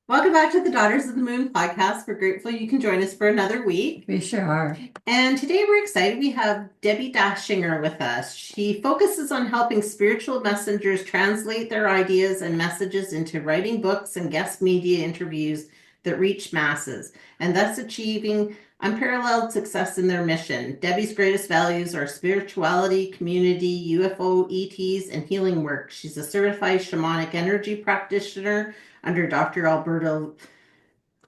Welcome back to the Daughters of the Moon podcast. We're grateful you can join us for another week. We sure are. And today we're excited. We have Debbi Dachinger with us. She focuses on helping spiritual messengers translate their ideas and messages into writing books and guest media interviews that reach masses, and thus achieving unparalleled success in their mission. Debbi's greatest values are spirituality, community, UFO, ETs, and healing work. She's a certified shamanic energy practitioner under Dr. Albert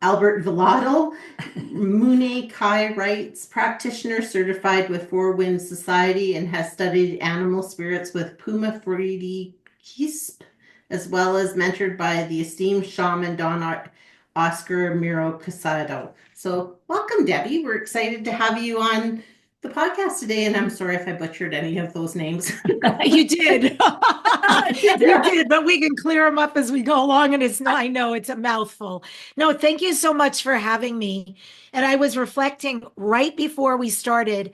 Villadel, Mune Kai Rights practitioner certified with Four Winds Society and has studied animal spirits with Puma Fridi Kisp, as well as mentored by the esteemed shaman Don Oscar Miro Casado. So, welcome, Debbi. We're excited to have you on the podcast today, and I'm sorry if I butchered any of those names. You did. You did, but we can clear them up as we go along. And it's not, I know it's a mouthful. No, thank you so much for having me. And I was reflecting right before we started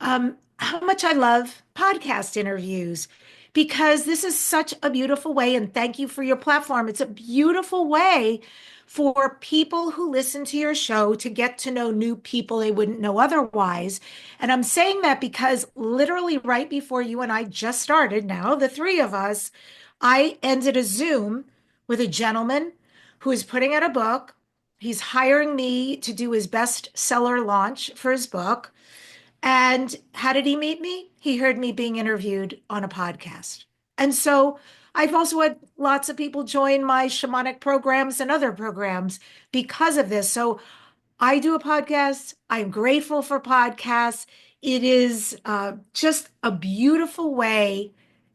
how much I love podcast interviews because this is such a beautiful way. And thank you for your platform. It's a beautiful way for people who listen to your show to get to know new people they wouldn't know otherwise. And I'm saying that because literally right before you and I just started, now the three of us, I ended a Zoom with a gentleman who is putting out a book. He's hiring me to do his bestseller launch for his book. And how did he meet me? He heard me being interviewed on a podcast. And so I've also had lots of people join my shamanic programs and other programs because of this. So I do a podcast. I'm grateful for podcasts. It is just a beautiful way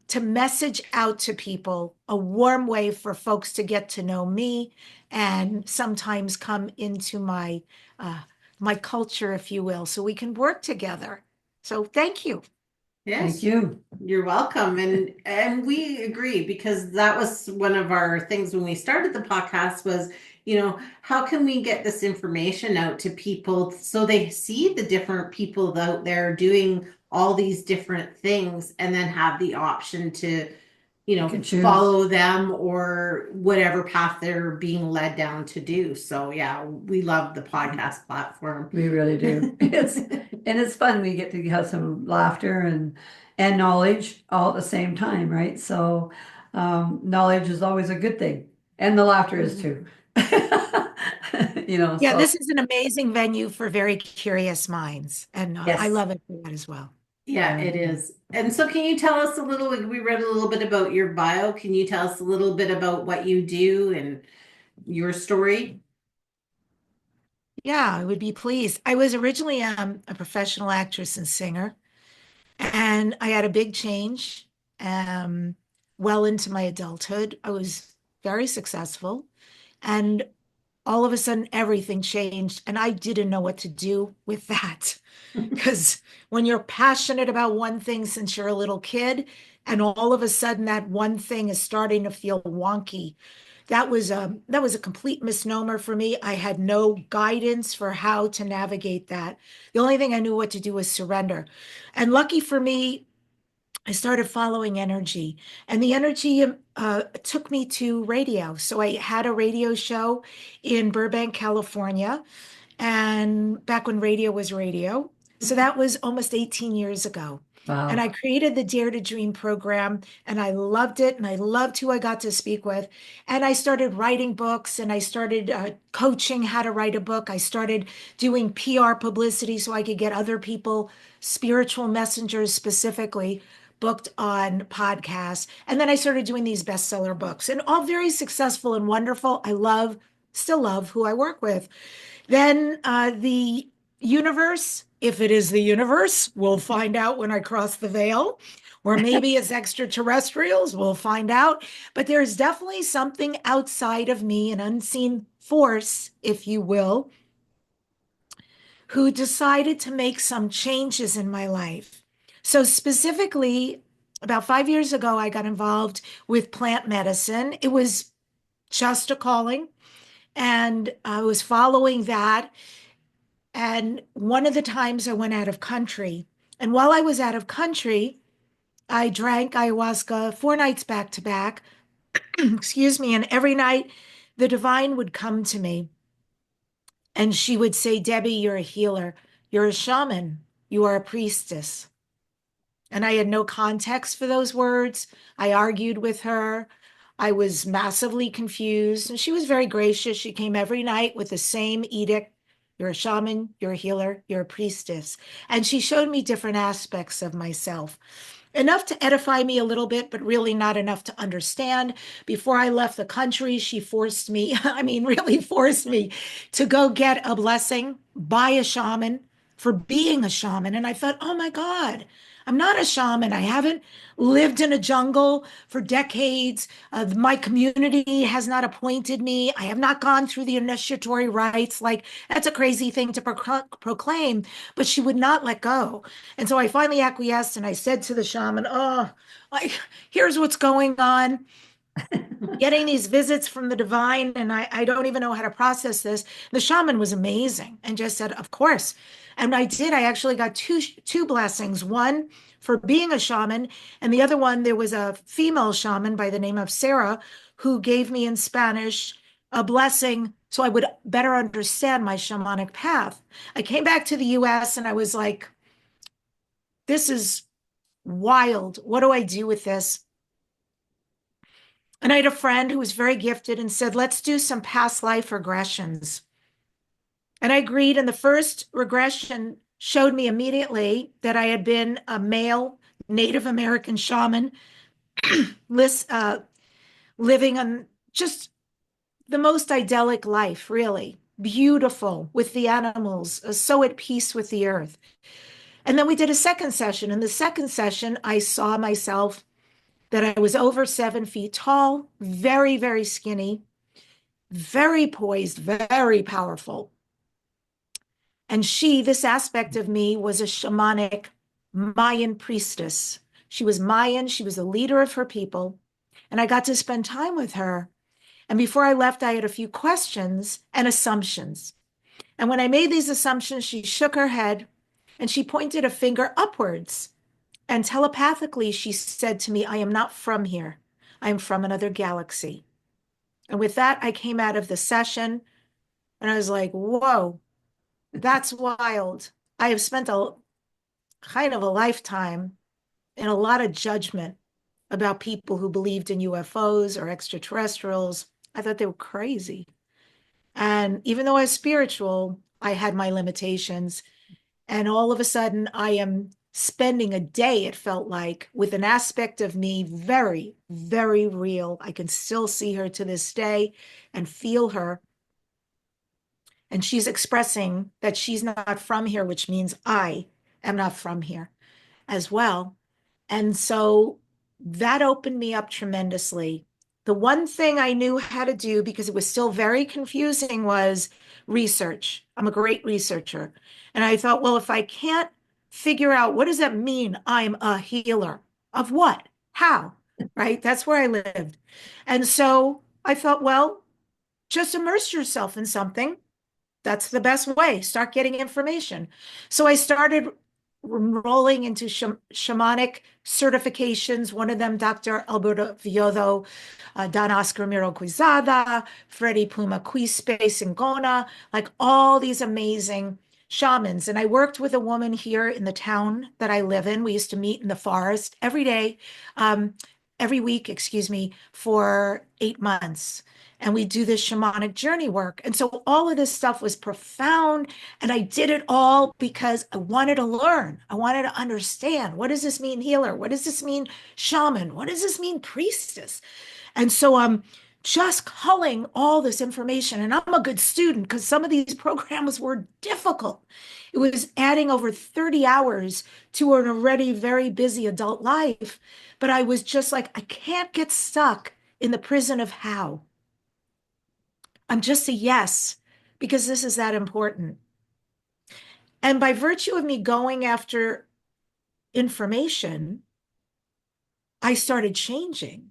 to message out to people, a warm way for folks to get to know me and sometimes come into uh, my culture, if you will, so we can work together. So thank you. Thank Yes, you. you're welcome. And we agree because that was one of our things when we started the podcast was, how can we get this information out to people so they see the different people out there doing all these different things and then have the option to, You can choose. follow them or whatever path they're being led down to do. So yeah, we love the podcast platform. We really do. It's fun. We get to have some laughter and knowledge all at the same time, right? So knowledge is always a good thing. And the laughter is too. Yeah, So this is an amazing venue for very curious minds, and I yes. love it for that as well. Yeah, Yeah. it is. And so can you tell us a little, we read a little bit about your bio. Can you tell us a little bit about what you do and your story? Yeah, I would be pleased. I was originally a professional actress and singer, and I had a big change well into my adulthood. I was very successful, and all of a sudden everything changed, and I didn't know what to do with that. Because when you're passionate about one thing since you're a little kid, and all of a sudden that one thing is starting to feel wonky, that was a complete misnomer for me. I had no guidance for how to navigate that. The only thing I knew what to do was surrender. And lucky for me, I started following energy, and the energy took me to radio. So I had a radio show in Burbank, California, and back when radio was radio. So that was almost 18 years ago. And I Wow. created the Dare to Dream program, and I loved it, and I loved who I got to speak with. And I started writing books, and I started coaching how to write a book. I started doing PR publicity so I could get other people, spiritual messengers specifically, booked on podcasts. And then I started doing these bestseller books, and all very successful and wonderful. Still love who I work with. Then the universe, if it is the universe, we'll find out when I cross the veil. Or maybe it's extraterrestrials, we'll find out. But there's definitely something outside of me, an unseen force, if you will, who decided to make some changes in my life. So, specifically, about 5 years ago, I got involved with plant medicine. It was just a calling, and I was following that. And one of the times I went out of country, and while I was out of country, I drank ayahuasca 4 nights back to back, excuse me, and every night the divine would come to me and she would say, Debbie, you're a healer. You're a shaman. You are a priestess. And I had no context for those words. I argued with her. I was massively confused. And she was very gracious. She came every night with the same edict. You're a shaman, you're a healer, you're a priestess. And she showed me different aspects of myself. Enough to edify me a little bit, but really not enough to understand. Before I left the country, she forced me, I mean, really forced me to go get a blessing by a shaman for being a shaman. And I thought, oh my God, I'm not a shaman. I haven't lived in a jungle for decades. My community has not appointed me. I have not gone through the initiatory rites. Like, that's a crazy thing to proclaim, but she would not let go. And so I finally acquiesced and I said to the shaman, oh, here's what's going on. Getting these visits from the divine, and I don't even know how to process this. The shaman was amazing and just said, of course. And I did. I actually got two blessings. One for being a shaman, and the other one, there was a female shaman by the name of Sarah who gave me in Spanish a blessing so I would better understand my shamanic path. I came back to the US and I was like, this is wild. What do I do with this? And I had a friend who was very gifted and said, let's do some past life regressions. And I agreed. And the first regression showed me immediately that I had been a male Native American shaman, living on just the most idyllic life, really beautiful with the animals, so at peace with the earth. And then we did a second session. In the second session, I saw myself that I was over 7 feet tall, very, very skinny, very poised, very powerful. And this aspect of me, was a shamanic Mayan priestess. She was Mayan. She was the leader of her people. And I got to spend time with her. And before I left, I had a few questions and assumptions. And when I made these assumptions, she shook her head and she pointed a finger upwards. And telepathically, she said to me, I am not from here. I am from another galaxy. And with that, I came out of the session and I was like, whoa, that's wild. I have spent a kind of a lifetime in a lot of judgment about people who believed in UFOs or extraterrestrials. I thought they were crazy. And even though I was spiritual, I had my limitations. And all of a sudden, I am spending a day, it felt like, with an aspect of me very, very real. I can still see her to this day and feel her. And she's expressing that she's not from here, which means I am not from here as well. And so that opened me up tremendously. The one thing I knew how to do, because it was still very confusing, was research. I'm a great researcher. And I thought, well, if I can't figure out what does that mean, I'm a healer of what? How? Right? That's where I lived. And so I thought, well, just immerse yourself in something. That's the best way. Start getting information. So I started enrolling into shamanic certifications. One of them, Dr. Alberto Viodo, Don Oscar Miro Quizada, Freddie Puma Quispe Singona, like all these amazing shamans. And I worked with a woman here in the town that I live in. We used to meet in the forest every day, every week, excuse me, for 8 months. And we do this shamanic journey work. And so all of this stuff was profound. And I did it all because I wanted to learn. I wanted to understand, what does this mean, healer? What does this mean, shaman? What does this mean, priestess? And so I'm just culling all this information. And I'm a good student because some of these programs were difficult. It was adding over 30 hours to an already very busy adult life. But I was just like, I can't get stuck in the prison of how. I'm just a yes, because this is that important. And by virtue of me going after information, I started changing.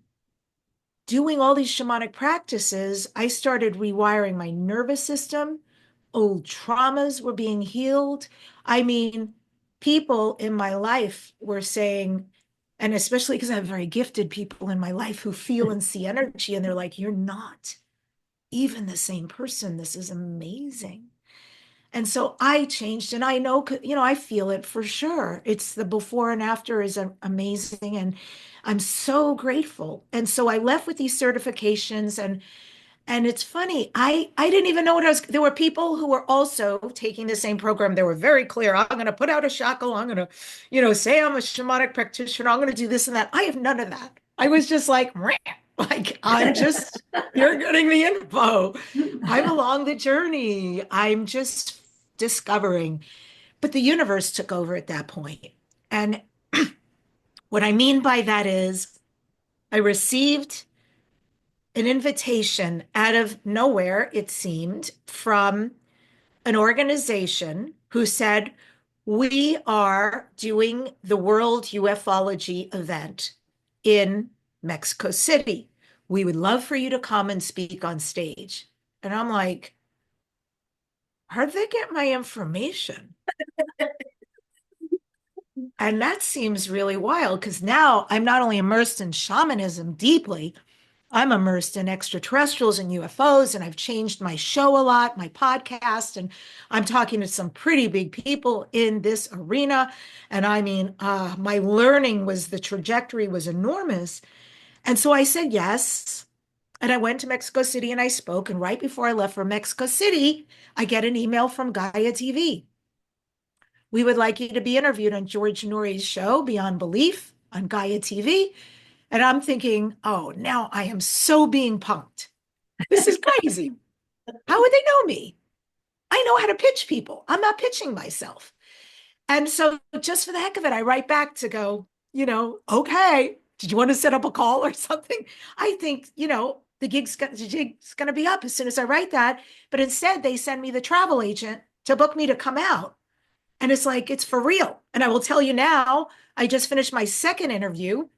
Doing all these shamanic practices, I started rewiring my nervous system. Old traumas were being healed. I mean, people in my life were saying, and especially because I have very gifted people in my life who feel and see energy, and they're like, you're not even the same person. This is amazing. And so I changed, and I know, I feel it for sure. It's the before and after is amazing, and I'm so grateful. And so I left with these certifications, and it's funny, I didn't even know what I was. There were people who were also taking the same program. They were very clear. I'm going to put out a shackle. I'm going to, say I'm a shamanic practitioner. I'm going to do this and that. I have none of that. I was just like, meh. Like you're getting the info. I'm along the journey. I'm just discovering. But the universe took over at that point. And what I mean by that is I received an invitation out of nowhere, it seemed, from an organization who said, we are doing the World UFOlogy event in Mexico City. We would love for you to come and speak on stage. And I'm like, how'd they get my information? And that seems really wild because now I'm not only immersed in shamanism deeply, I'm immersed in extraterrestrials and UFOs, and I've changed my show a lot, my podcast, and I'm talking to some pretty big people in this arena. And I mean, my learning the trajectory was enormous. And so I said yes. And I went to Mexico City and I spoke. And right before I left for Mexico City, I get an email from Gaia TV. We would like you to be interviewed on George Norrie's show, Beyond Belief, on Gaia TV. And I'm thinking, oh, now I am so being punked. This is crazy. How would they know me? I know how to pitch people. I'm not pitching myself. And so just for the heck of it, I write back to go, okay, did you want to set up a call or something? I think, the jig's going to be up as soon as I write that. But instead, they send me the travel agent to book me to come out. And it's like, it's for real. And I will tell you now, I just finished my second interview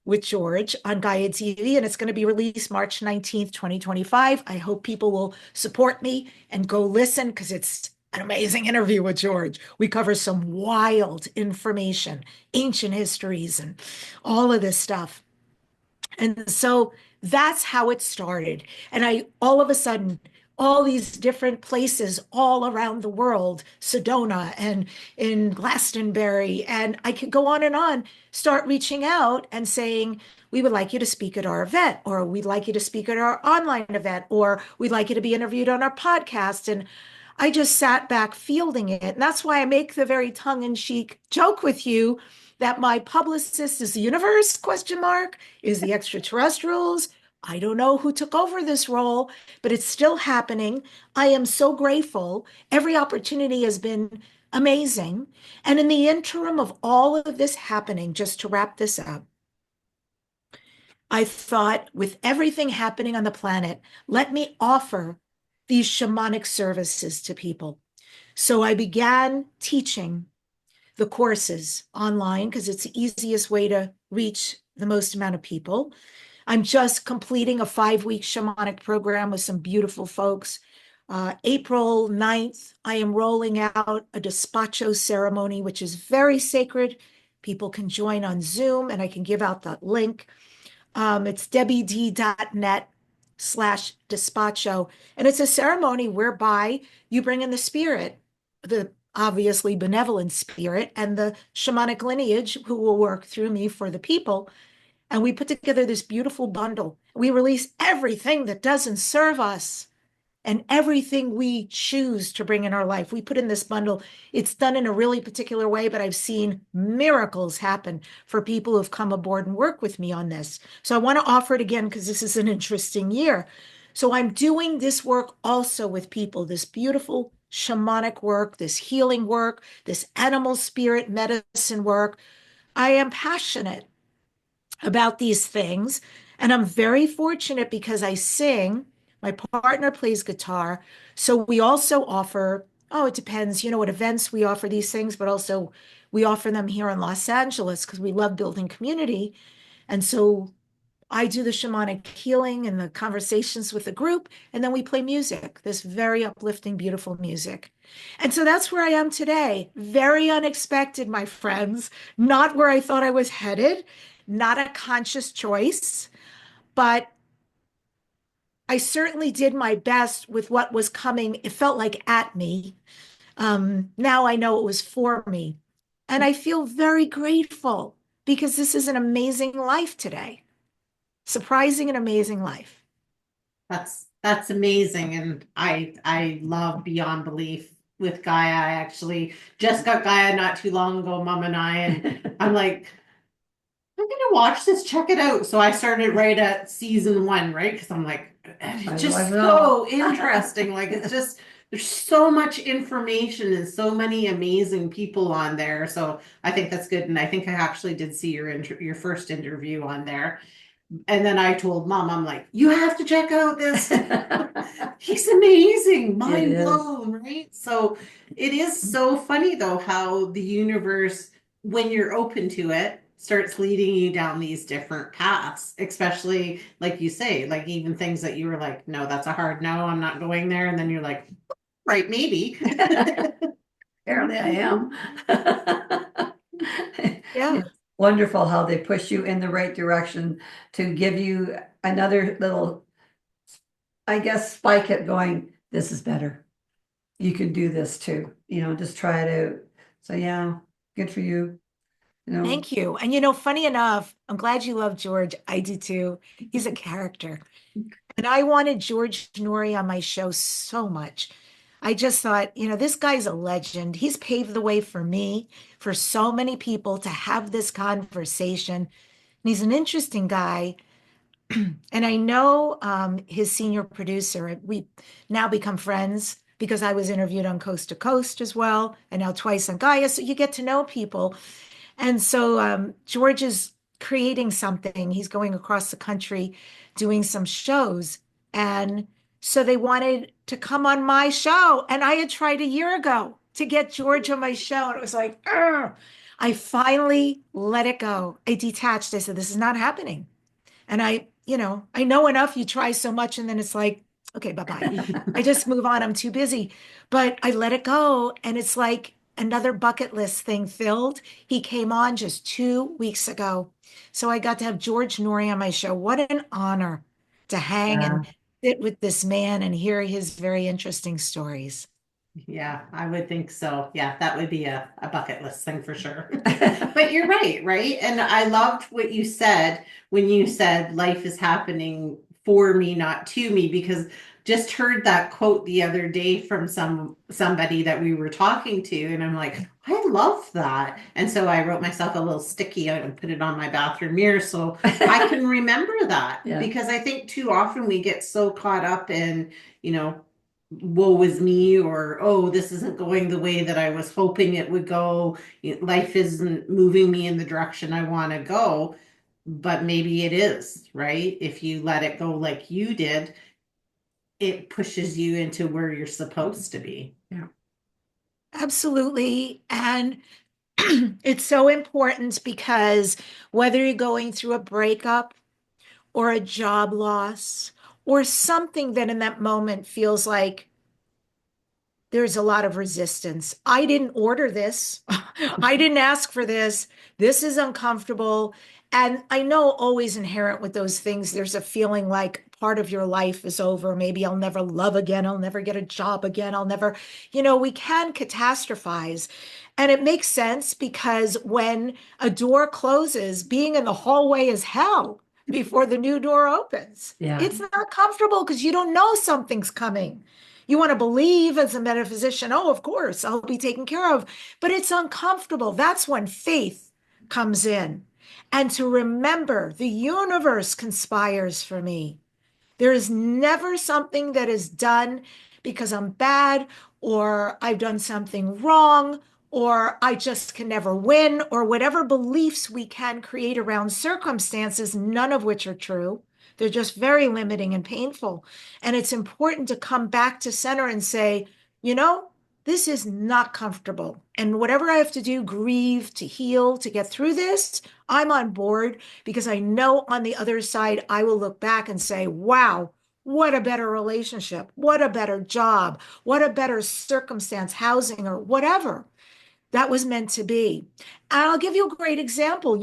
with George on Gaia TV, and it's going to be released March 19th, 2025. I hope people will support me and go listen because it's an amazing interview with George. We cover some wild information, ancient histories, and all of this stuff. And so that's how it started. And I all of a sudden, all these different places all around the world, Sedona and in Glastonbury, and I could go on, start reaching out and saying, we would like you to speak at our event, or we'd like you to speak at our online event, or we'd like you to be interviewed on our podcast. And I just sat back fielding it. And that's why I make the very tongue-in-cheek joke with you that my publicist is the universe, question mark, is the extraterrestrials. I don't know who took over this role, but it's still happening. I am so grateful. Every opportunity has been amazing. And in the interim of all of this happening, just to wrap this up, I thought with everything happening on the planet, let me offer these shamanic services to people. So I began teaching the courses online because it's the easiest way to reach the most amount of people. I'm just completing a 5-week shamanic program with some beautiful folks. April 9th, I am rolling out a despacho ceremony, which is very sacred. People can join on Zoom, and I can give out that link. It's debbid.net/despacho. And it's a ceremony whereby you bring in the spirit, the obviously benevolent spirit, and the shamanic lineage who will work through me for the people. And we put together this beautiful bundle. We release everything that doesn't serve us and everything we choose to bring in our life. We put in this bundle. It's done in a really particular way, but I've seen miracles happen for people who've come aboard and work with me on this. So I want to offer it again because this is an interesting year. So I'm doing this work also with people, this beautiful shamanic work, this healing work, this animal spirit medicine work. I am passionate about these things. And I'm very fortunate because I sing, my partner plays guitar. So we also offer, it depends, what events we offer these things, but also we offer them here in Los Angeles because we love building community. And so I do the shamanic healing and the conversations with the group, and then we play music, this very uplifting, beautiful music. And so that's where I am today. Very unexpected, my friends, not where I thought I was headed, not a conscious choice, but I certainly did my best with what was coming. It felt like at me. Now I know it was for me. And I feel very grateful because this is an amazing life today. Surprising and amazing life. That's amazing, and I love Beyond Belief with Gaia. I actually just got Gaia not too long ago, Mom and I, and I'm like, I'm gonna watch this, check it out. So I started right at season one, right? Because I'm like, it's just so interesting. Like it's just there's so much information and so many amazing people on there. So I think that's good, and I think I actually did see your first interview on there. And then I told Mom, I'm like, you have to check out this. He's amazing, mind blown, right? So it is so funny though how the universe, when you're open to it, starts leading you down these different paths, especially like you say, like even things that you were like, no, that's a hard no, I'm not going there. And then you're like, right, maybe. Apparently I am. Yeah. It's wonderful how they push you in the right direction to give you another little, I guess, spike it going, this is better. You can do this too, just try it out. So yeah, good for you. Thank you. And funny enough, I'm glad you love George. I do too. He's a character. And I wanted George Nori on my show so much. I just thought, this guy's a legend. He's paved the way for me, for so many people to have this conversation. And he's an interesting guy. And I know his senior producer. We now become friends because I was interviewed on Coast to Coast as well, and now twice on Gaia. So you get to know people. And so George is creating something. He's going across the country doing some shows. And so they wanted to come on my show. And I had tried a year ago to get George on my show. And it was like, ugh. I finally let it go. I detached. I said, this is not happening. And I know enough. You try so much and then it's like, okay, bye-bye. I just move on. I'm too busy. But I let it go. And it's like another bucket list thing filled. He came on just 2 weeks ago. So I got to have George Nori on my show. What an honor to hang and sit with this man and hear his very interesting stories. Yeah, I would think so. Yeah, that would be a bucket list thing for sure. But you're right, right? And I loved what you said when you said life is happening for me, not to me, because just heard that quote the other day from somebody that we were talking to, and I'm like, I love that. And so I wrote myself a little sticky out and put it on my bathroom mirror so I can remember that. Yeah. Because I think too often we get so caught up in, woe is me, or oh, this isn't going the way that I was hoping it would go. Life isn't moving me in the direction I want to go, but maybe it is, right? If you let it go like you did, it pushes you into where you're supposed to be. Yeah. Absolutely. And it's so important because whether you're going through a breakup or a job loss or something that in that moment feels like there's a lot of resistance. I didn't order this. I didn't ask for this. This is uncomfortable. And I know always inherent with those things, there's a feeling like part of your life is over. Maybe I'll never love again. I'll never get a job again. I'll never, we can catastrophize. And it makes sense because when a door closes, being in the hallway is hell before the new door opens. Yeah. It's not comfortable because you don't know something's coming. You want to believe as a metaphysician, oh, of course, I'll be taken care of, but it's uncomfortable. That's when faith comes in. And to remember the universe conspires for me. There is never something that is done because I'm bad or I've done something wrong or I just can never win or whatever beliefs we can create around circumstances, none of which are true. They're just very limiting and painful. And it's important to come back to center and say, this is not comfortable. And whatever I have to do, grieve, to heal, to get through this, I'm on board because I know on the other side, I will look back and say, wow, what a better relationship, what a better job, what a better circumstance, housing, or whatever that was meant to be. And I'll give you a great example.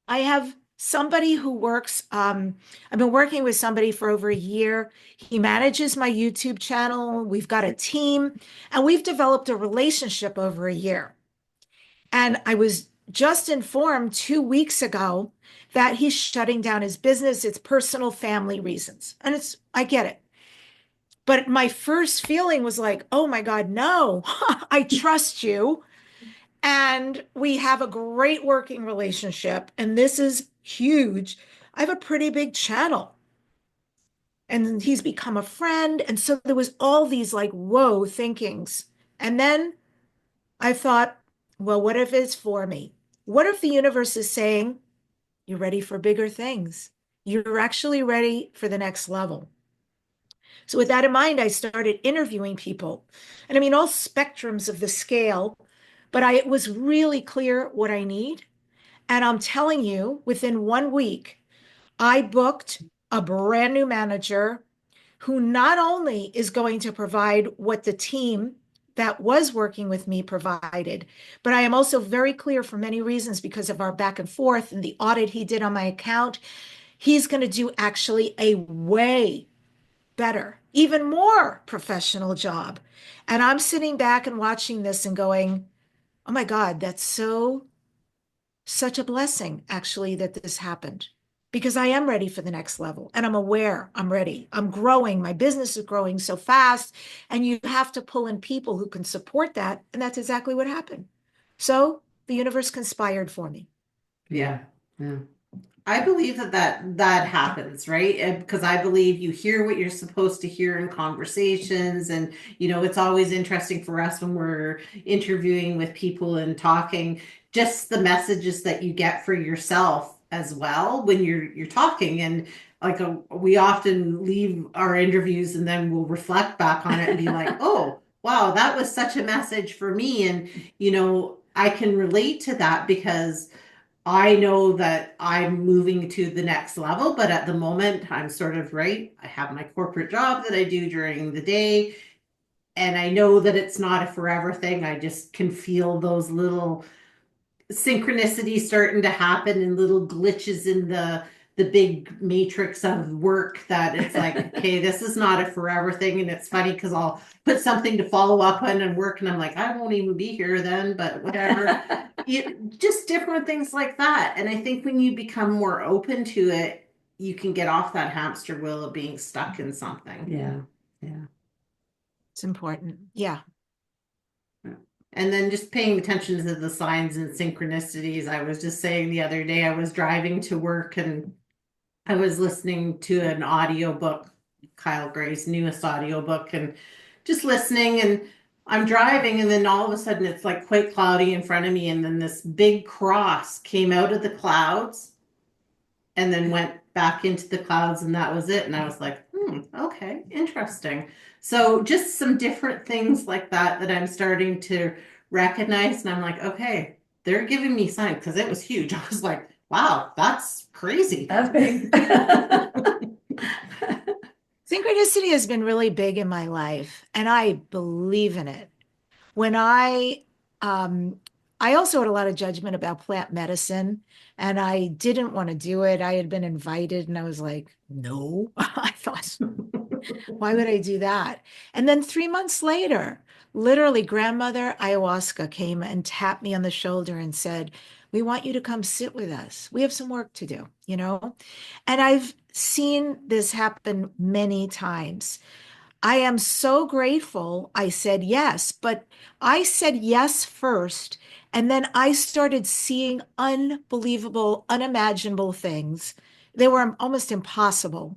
I have somebody who works, I've been working with somebody for over a year. He manages my YouTube channel. We've got a team, and we've developed a relationship over a year. And I was just informed 2 weeks ago that he's shutting down his business. It's personal family reasons. And I get it. But my first feeling was like, oh my God, no, I trust you. And we have a great working relationship. And this is huge. I have a pretty big channel. And he's become a friend. And so there was all these like, whoa, thinkings. And then I thought, well, what if it's for me? What if the universe is saying, you're ready for bigger things? You're actually ready for the next level. So with that in mind, I started interviewing people. And I mean, all spectrums of the scale, but it was really clear what I need. And I'm telling you, within 1 week, I booked a brand new manager who not only is going to provide what the team that was working with me provided, but I am also very clear for many reasons because of our back and forth and the audit he did on my account. He's going to do actually a way better, even more professional job. And I'm sitting back and watching this and going, oh my God, that's such a blessing, actually, that this happened. Because I am ready for the next level and I'm aware I'm ready. I'm growing. My business is growing so fast. And you have to pull in people who can support that. And that's exactly what happened. So the universe conspired for me. Yeah. Yeah. I believe that happens, right? Because I believe you hear what you're supposed to hear in conversations. And, it's always interesting for us when we're interviewing with people and talking, just the messages that you get for yourself as well when you're talking. And like we often leave our interviews and then we'll reflect back on it and be like, oh, wow, that was such a message for me. And, I can relate to that because I know that I'm moving to the next level, but at the moment, I'm sort of right. I have my corporate job that I do during the day, and I know that it's not a forever thing. I just can feel those little synchronicities starting to happen and little glitches in the big matrix of work that it's like, okay, this is not a forever thing. And it's funny because I'll put something to follow up on and work and I'm like, I won't even be here then, but whatever. Just different things like that. And I think when you become more open to it, you can get off that hamster wheel of being stuck in something. Yeah. Yeah. It's important. Yeah. And then just paying attention to the signs and synchronicities. I was just saying the other day, I was driving to work and I was listening to an audiobook, Kyle Gray's newest audiobook, and just listening. And I'm driving, and then all of a sudden it's like quite cloudy in front of me. And then this big cross came out of the clouds and then went back into the clouds, and that was it. And I was like, okay, interesting. So just some different things like that I'm starting to recognize. And I'm like, okay, they're giving me signs because it was huge. I was like, wow, that's crazy. That's big. Synchronicity has been really big in my life, and I believe in it. When I also had a lot of judgment about plant medicine, and I didn't want to do it. I had been invited, and I was like, no. I thought, why would I do that? And then 3 months later, literally, grandmother ayahuasca came and tapped me on the shoulder and said, we want you to come sit with us. We have some work to do, And I've seen this happen many times. I am so grateful I said yes, but I said yes first, and then I started seeing unbelievable, unimaginable things. They were almost impossible.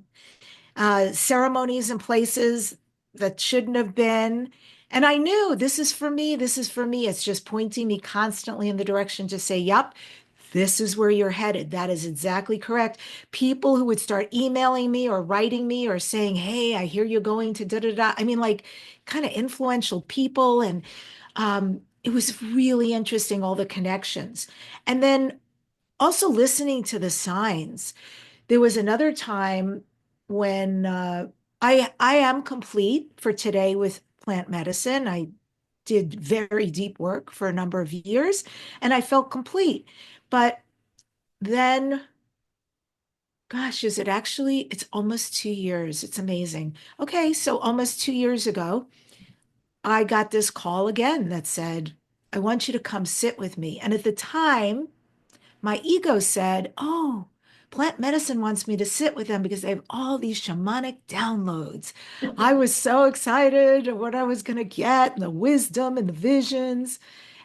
Ceremonies and places that shouldn't have been. And I knew this is for me. This is for me. It's just pointing me constantly in the direction to say, yep, this is where you're headed. That is exactly correct. People who would start emailing me or writing me or saying, hey, I hear you're going to da da da. I mean, like kind of influential people. And it was really interesting, all the connections. And then also listening to the signs. There was another time when I am complete for today with plant medicine. I did very deep work for a number of years and I felt complete. But then gosh, is it actually? It's almost 2 years. It's amazing. Okay, so almost 2 years ago, I got this call again that said, I want you to come sit with me. And at the time, my ego said, oh, plant medicine wants me to sit with them because they have all these shamanic downloads. I was so excited of what I was going to get and the wisdom and the visions.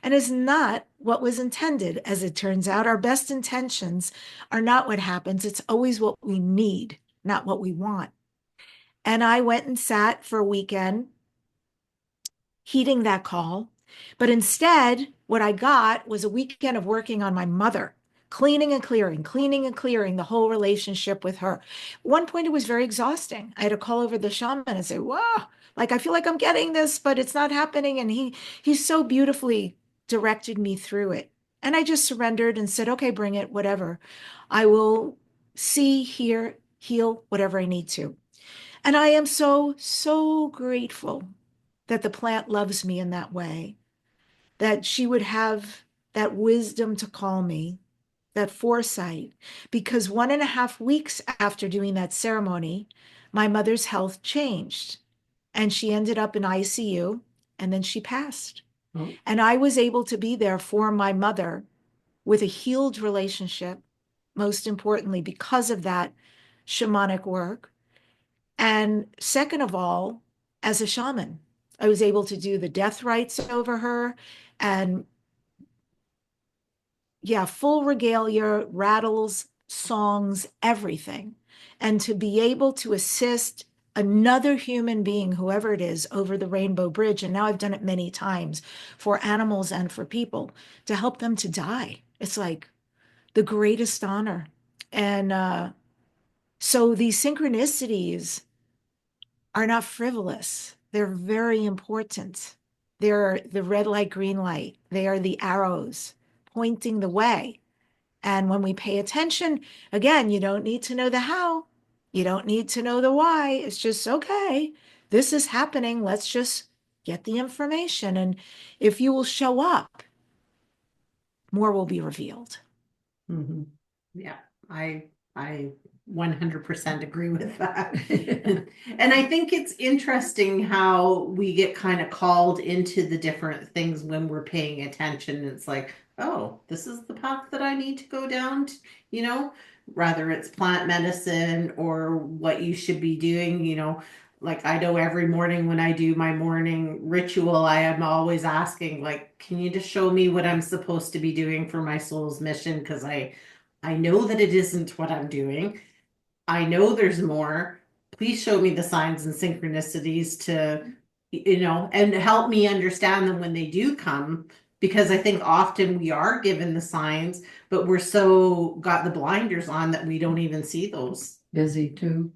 And it's not what was intended, as it turns out. Our best intentions are not what happens. It's always what we need, not what we want. And I went and sat for a weekend heeding that call. But instead, what I got was a weekend of working on my mother, cleaning and clearing the whole relationship with her. At one point, it was very exhausting. I had to call over the shaman and say, "Whoa, like I feel like I'm getting this, but it's not happening." And he so beautifully directed me through it. And I just surrendered and said, "Okay, bring it, whatever. I will see, hear, heal whatever I need to." And I am so, so grateful that the plant loves me in that way, that she would have that wisdom to call me, that foresight, because 1.5 weeks after doing that ceremony, my mother's health changed and she ended up in ICU and then she passed. Oh. And I was able to be there for my mother with a healed relationship, most importantly, because of that shamanic work. And second of all, as a shaman, I was able to do the death rites over her and yeah, full regalia, rattles, songs, everything. And to be able to assist another human being, whoever it is, over the Rainbow Bridge. And now I've done it many times for animals and for people to help them to die. It's like the greatest honor. And so these synchronicities are not frivolous. They're very important. They're the red light, green light. They are the arrows pointing the way. And when we pay attention, again, you don't need to know the how. You don't need to know the why. It's just, okay, this is happening. Let's just get the information. And if you will show up, more will be revealed. Mm-hmm. Yeah, I 100% agree with that. And I think it's interesting how we get kind of called into the different things when we're paying attention. It's like, oh, this is the path that I need to go down, you know, rather it's plant medicine or what you should be doing, you know. Like I know every morning when I do my morning ritual, I am always asking, like, can you just show me what I'm supposed to be doing for my soul's mission? Because I know that it isn't what I'm doing. I know there's more. Please show me the signs and synchronicities to, you know, and help me understand them when they do come. Because I think often we are given the signs, but we're so got the blinders on that we don't even see those. Busy too.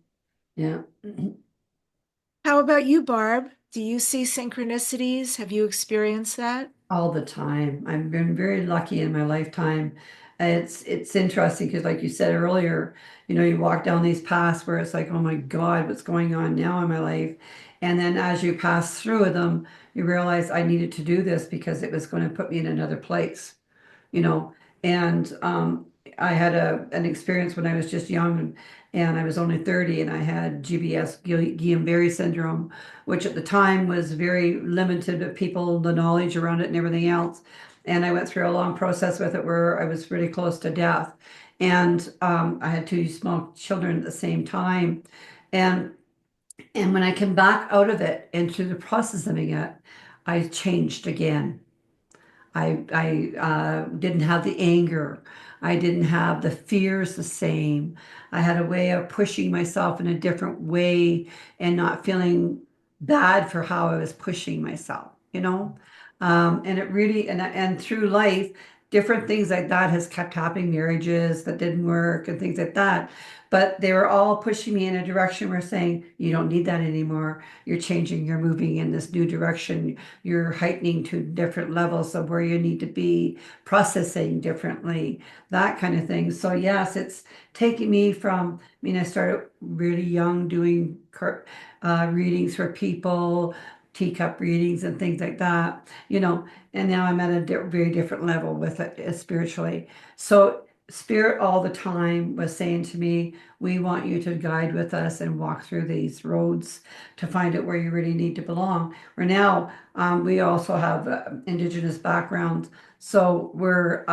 Yeah. How about you, Barb? Do you see synchronicities? Have you experienced that? All the time. I've been very lucky in my lifetime. It's interesting because, like you said earlier, you walk down these paths where it's like, oh my God, what's going on now in my life? And then as you pass through them, you realize I needed to do this because it was going to put me in another place, you know. And I had an experience when I was just young and I was only 30 and I had GBS, Guillain-Barré syndrome, which at the time was very limited to people, the knowledge around it and everything else. And I went through a long process with it where I was really close to death. And I had two small children at the same time. And when I came back out of it and through the processing it, I changed again. I didn't have the anger. I didn't have the fears the same. I had a way of pushing myself in a different way and not feeling bad for how I was pushing myself. And it really, and through life, different things like that has kept happening, marriages that didn't work and things like that. But they were all pushing me in a direction where saying, you don't need that anymore. You're changing, you're moving in this new direction. You're heightening to different levels of where you need to be, processing differently, that kind of thing. So yes, it's taking me from, I started really young doing readings for people, teacup readings and things like that, and now I'm at a very different level with it spiritually. So Spirit all the time was saying to me, we want you to guide with us and walk through these roads to find out where you really need to belong. Or now, we also have Indigenous backgrounds. So we're,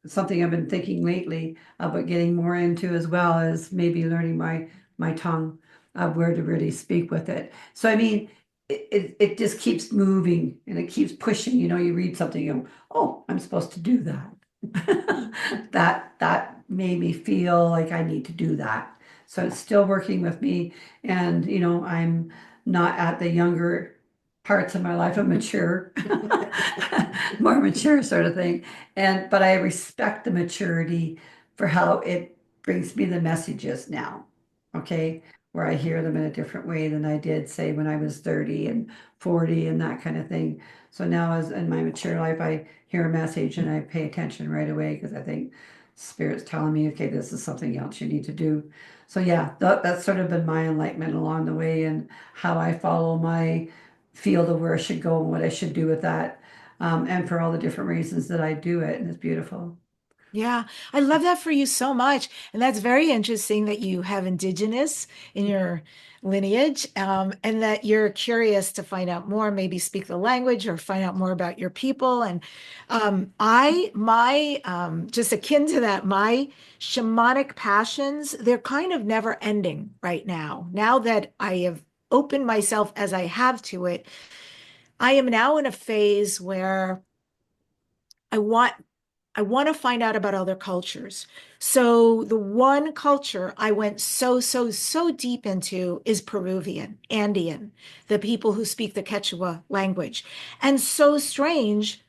something I've been thinking lately about getting more into as well as maybe learning my tongue of where to really speak with it. So, I mean, it just keeps moving and it keeps pushing, you know, you read something, you go, oh, I'm supposed to do that. That made me feel like I need to do that. So it's still working with me. And, you know, I'm not at the younger parts of my life. I'm mature, more mature sort of thing. But I respect the maturity for how it brings me the messages now. Okay. Where I hear them in a different way than I did, say, when I was 30 and 40 and that kind of thing. So now, as in my mature life, I hear a message and I pay attention right away because I think Spirit's telling me, okay, this is something else you need to do. So yeah, that's sort of been my enlightenment along the way and how I follow my field of where I should go and what I should do with that. And for all the different reasons that I do it. And it's beautiful. Yeah, I love that for you so much. And that's very interesting that you have Indigenous in your lineage, and that you're curious to find out more, maybe speak the language or find out more about your people. And just akin to that, my shamanic passions, they're kind of never ending right now. Now that I have opened myself as I have to it, I am now in a phase where I want I want to find out about other cultures. So the one culture I went so deep into is Peruvian, Andean, the people who speak the Quechua language. And so strange,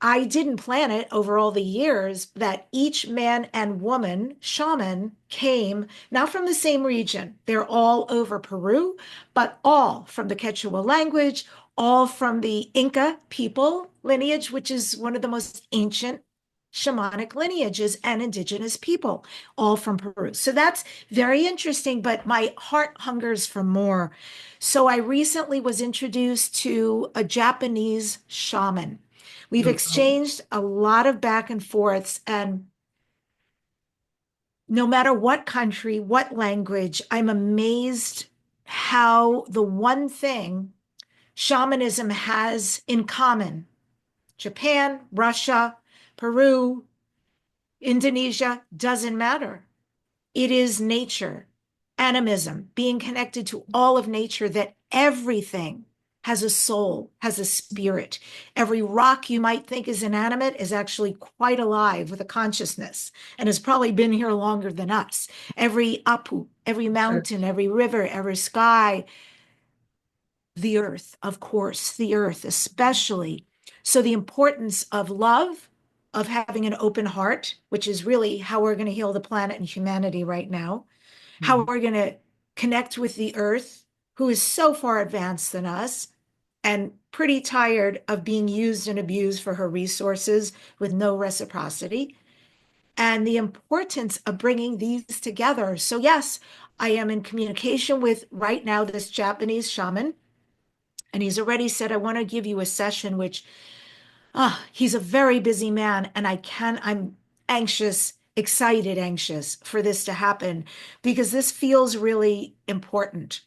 I didn't plan it over all the years that each man and woman shaman came not from the same region. They're all over Peru, but all from the Quechua language, all from the Inca people lineage, which is one of the most ancient shamanic lineages and indigenous people, all from Peru. So that's very interesting, but my heart hungers for more. So I recently was introduced to a Japanese shaman. We've exchanged a lot of back and forths, and no matter what country, what language, I'm amazed how the one thing shamanism has in common, Japan, Russia, Peru, Indonesia, doesn't matter. It is nature, animism, being connected to all of nature, that everything has a soul, has a spirit. Every rock you might think is inanimate is actually quite alive with a consciousness and has probably been here longer than us. Every apu, every mountain, every river, every sky, the earth, of course, the earth especially. So the importance of love, of having an open heart, which is really how we're going to heal the planet and humanity right now, how we're going to connect with the earth, who is so far advanced than us and pretty tired of being used and abused for her resources with no reciprocity, and the importance of bringing these together. So yes, I am in communication with right now this Japanese shaman, and he's already said, I want to give you a session, which he's a very busy man, and I'm anxious, excited, anxious for this to happen because this feels really important.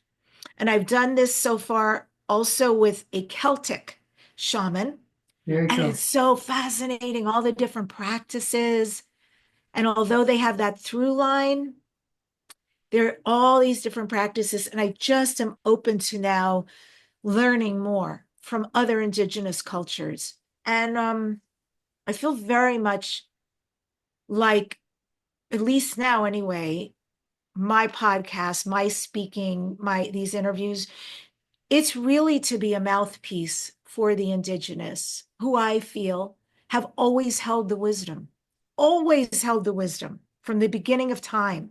And I've done this so far also with a Celtic shaman. Very And cool. it's so fascinating, all the different practices. And although they have that through line, there are all these different practices. And I just am open to now learning more from other indigenous cultures. And I feel very much like, at least now anyway, my podcast, my speaking, these interviews, it's really to be a mouthpiece for the indigenous, who I feel have always held the wisdom from the beginning of time.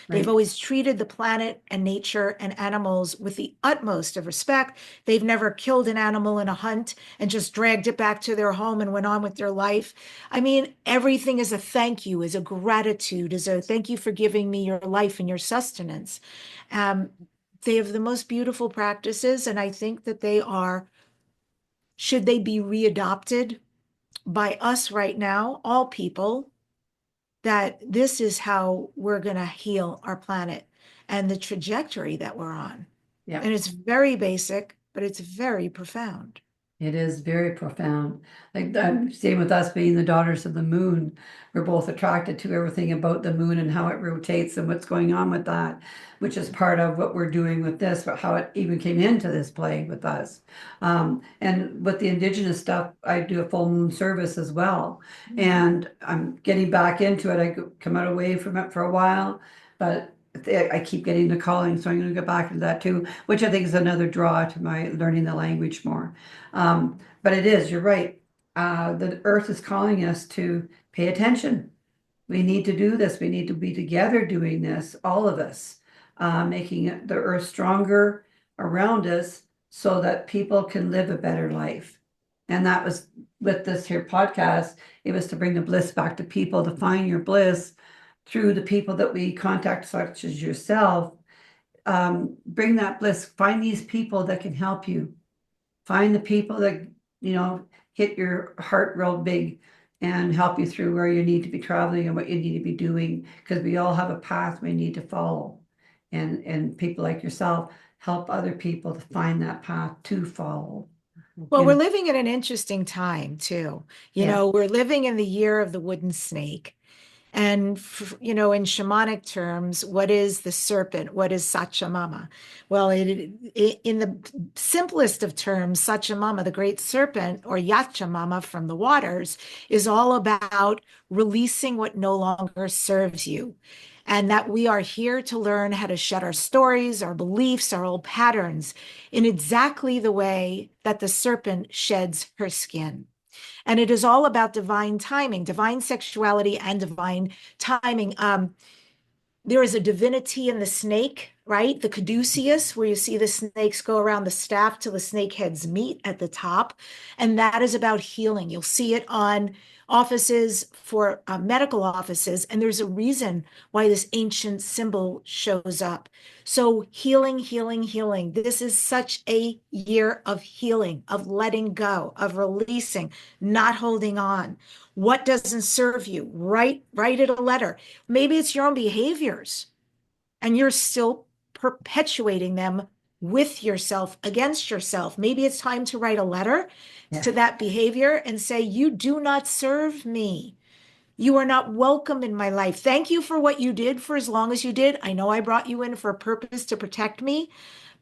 They've Right. always treated the planet and nature and animals with the utmost of respect. They've never killed an animal in a hunt and just dragged it back to their home and went on with their life. I mean, everything is a thank you, is a gratitude, is a thank you for giving me your life and your sustenance. Um, they have the most beautiful practices, and I think that should they be readopted by us right now, all people, that this is how we're going to heal our planet and the trajectory that we're on. Yeah. And it's very basic, but it's very profound. It is very profound. Like same with us being the daughters of the moon. We're both attracted to everything about the moon and how it rotates and what's going on with that, which is part of what we're doing with this, but how it even came into this play with us. And with the indigenous stuff, I do a full moon service as well. And I'm getting back into it. I come out away from it for a while, but I keep getting the calling, so I'm going to go back into that too, which I think is another draw to my learning the language more. But it is, you're right. The earth is calling us to pay attention. We need to do this. We need to be together doing this, all of us, making the earth stronger around us so that people can live a better life. And that was with this here podcast. It was to bring the bliss back to people, to find your bliss through the people that we contact, such as yourself. Bring that bliss. Find these people that can help you. Find the people that, hit your heart real big and help you through where you need to be traveling and what you need to be doing, because we all have a path we need to follow. And people like yourself help other people to find that path to follow. Well, we're living in an interesting time too. We're living in the year of the wooden snake. And, in shamanic terms, what is the serpent? What is Sachamama? Well, in the simplest of terms, Sachamama, the great serpent, or Yachamama from the waters, is all about releasing what no longer serves you. And that we are here to learn how to shed our stories, our beliefs, our old patterns in exactly the way that the serpent sheds her skin. And it is all about divine timing, divine sexuality, and divine timing. There is a divinity in the snake, right? The caduceus, where you see the snakes go around the staff till the snake heads meet at the top. And that is about healing. You'll see it on offices for medical offices. And there's a reason why this ancient symbol shows up. So healing, healing, healing. This is such a year of healing, of letting go, of releasing, not holding on. What doesn't serve you? Write it a letter. Maybe it's your own behaviors and you're still perpetuating them with yourself, against yourself. Maybe it's time to write a letter to that behavior and say, you do not serve me. You are not welcome in my life. Thank you for what you did for as long as you did. I know I brought you in for a purpose to protect me,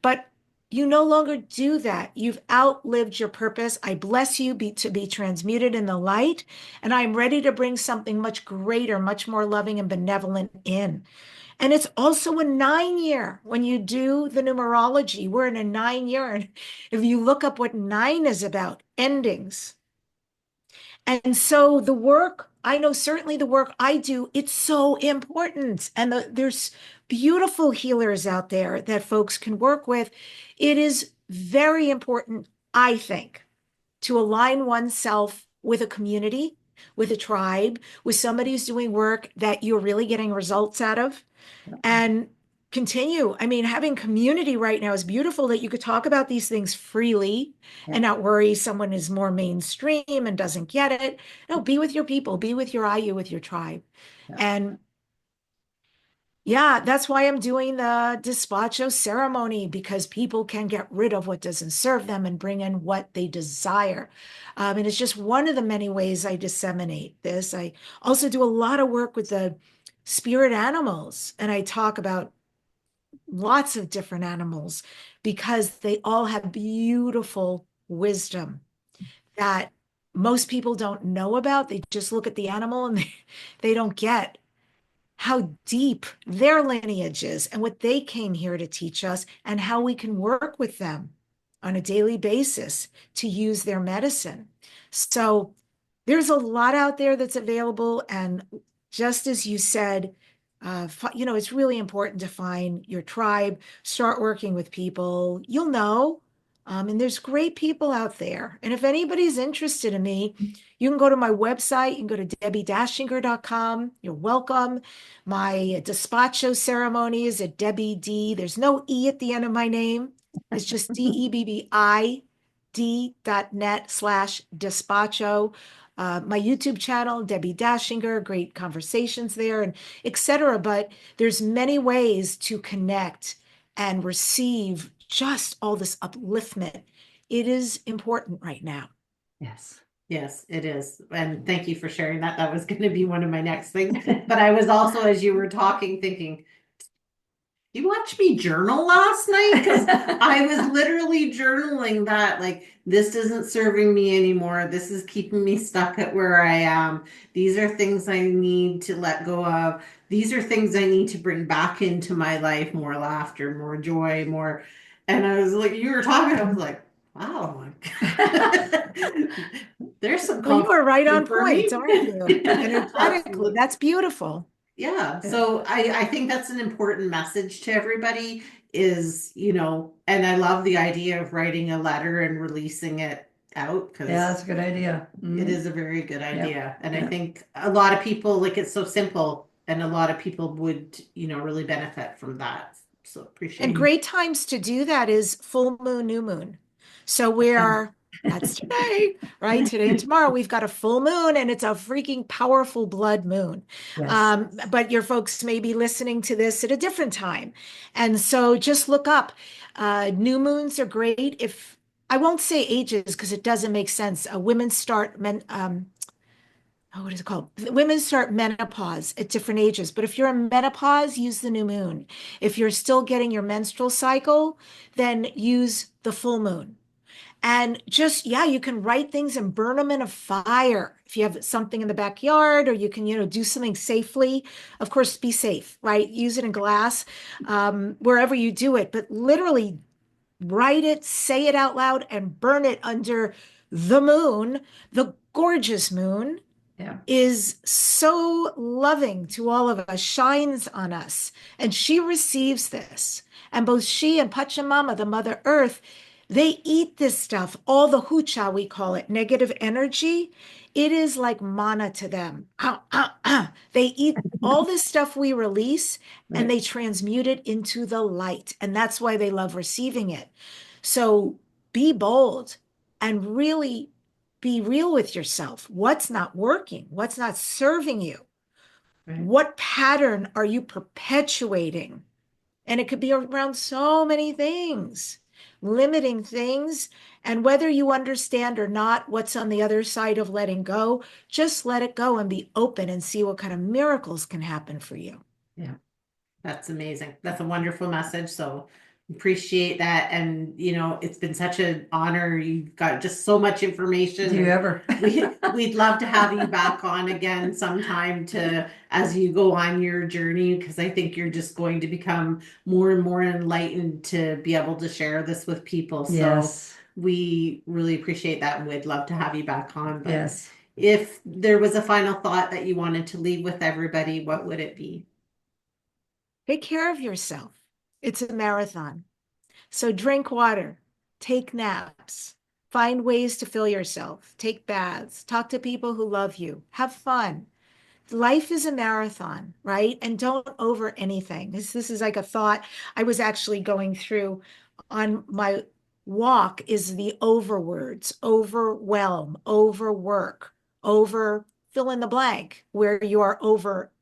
but you no longer do that. You've outlived your purpose. I bless you to be transmuted in the light, and I'm ready to bring something much greater, much more loving and benevolent in. And it's also a 9-year. When you do the numerology, we're in a 9-year. And if you look up what 9 is about, endings. And so the work, I know certainly the work I do, it's so important. And there's beautiful healers out there that folks can work with. It is very important, I think, to align oneself with a community, with a tribe, with somebody who's doing work that you're really getting results out of, and continue. I mean, having community right now is beautiful, that you could talk about these things freely and not worry someone is more mainstream and doesn't get it. No, be with your people, be with your IU, with your tribe. And that's why I'm doing the despacho ceremony, because people can get rid of what doesn't serve them and bring in what they desire. And it's just one of the many ways I disseminate this. I also do a lot of work with the spirit animals, and I talk about lots of different animals because they all have beautiful wisdom that most people don't know about. They just look at the animal and they don't get how deep their lineage is and what they came here to teach us, and how we can work with them on a daily basis to use their medicine. So there's a lot out there that's available. And just as you said, it's really important to find your tribe, start working with people you'll know. And there's great people out there. And if anybody's interested in me, you can go to my website. You can go to debbidachinger.com. You're welcome. My despacho ceremony is at Debbi D. There's no E at the end of my name. It's just DEBBID.net/despacho. my YouTube channel, Debbi Dachinger, great conversations there, and etc. But there's many ways to connect and receive just all this upliftment. It is important right now. Yes. Yes, it is. And thank you for sharing that. That was going to be one of my next things. But I was also, as you were talking, thinking, you watched me journal last night? Because I was literally journaling that, like, this isn't serving me anymore. This is keeping me stuck at where I am. These are things I need to let go of. These are things I need to bring back into my life, more laughter, more joy, more. And I was like, you were talking, I was like, wow, there's some Well, you were right on for me. point, aren't you? Energetically, Absolutely. that's beautiful. Yeah. So I think that's an important message to everybody is, and I love the idea of writing a letter and releasing it out because Yeah, that's a good idea. it is a very good Yep. idea. And I Yep. think a lot of people, like, it's so simple and a lot of people would, really benefit from that. So appreciate And it. great times to do that is full moon, new moon. So that's today, right? Today and tomorrow, we've got a full moon and it's a freaking powerful blood moon. Yes. But your folks may be listening to this at a different time. And so just look up. New moons are great. If I won't say ages because it doesn't make sense. Women start what is it called? Women start menopause at different ages, but if you're in menopause, use the new moon. If you're still getting your menstrual cycle, then use the full moon. And just, yeah, you can write things and burn them in a fire. If you have something in the backyard or you can, do something safely, of course, be safe, right? Use it in glass, wherever you do it, but literally write it, say it out loud, and burn it under the moon, the gorgeous moon Yeah. is so loving to all of us, shines on us, and she receives this. And both she and Pachamama, the Mother Earth, they eat this stuff, all the hucha, we call it, negative energy. It is like manna to them. They eat all this stuff we release and Right. they transmute it into the light. And that's why they love receiving it. So be bold and really be real with yourself. What's not working? What's not serving you? Right. What pattern are you perpetuating? And it could be around so many things, limiting things. And whether you understand or not what's on the other side of letting go, just let it go and be open and see what kind of miracles can happen for you. Yeah. That's amazing. That's a wonderful message. So appreciate that. And, it's been such an honor. You've got just so much information. Do you ever? We'd love to have you back on again sometime as you go on your journey, because I think you're just going to become more and more enlightened to be able to share this with people. So Yes. we really appreciate that. And we'd love to have you back on. But Yes. if there was a final thought that you wanted to leave with everybody, what would it be? Take care of yourself. It's a marathon. So drink water, take naps, find ways to fill yourself, take baths, talk to people who love you, have fun. Life is a marathon, right? And don't over anything. This is like a thought I was actually going through on my walk is the overwords, overwhelm, overwork, over fill in the blank, where you are over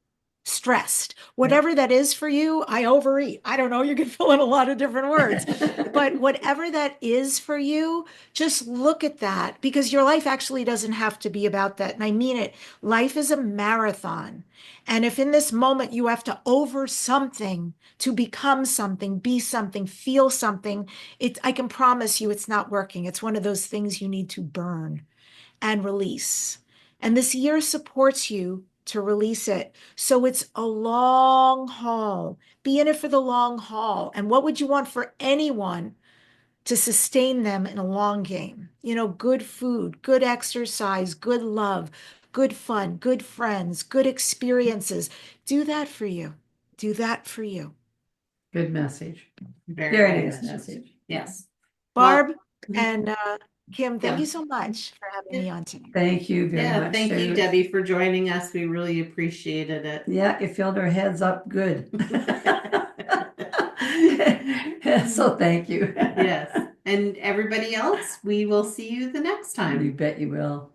stressed. Whatever that is for you, I overeat. I don't know, you can fill in a lot of different words. But whatever that is for you, just look at that because your life actually doesn't have to be about that. And I mean it. Life is a marathon. And if in this moment you have to over something to become something, be something, feel something, I can promise you it's not working. It's one of those things you need to burn and release. And this year supports you to release it. So it's a long haul. Be in it for the long haul. And what would you want for anyone to sustain them in a long game? Good food, good exercise, good love, good fun, good friends, good experiences. Do that for you. Do that for you. Good message. Very nice nice message. Yes. Barb and Kim, thank Yeah. you so much for having me on today. Thank you very much. Thank you, Sue. Debbie, for joining us. We really appreciated it. Yeah, you filled our heads up good. So thank you. Yes. And everybody else, we will see you the next time. You bet you will.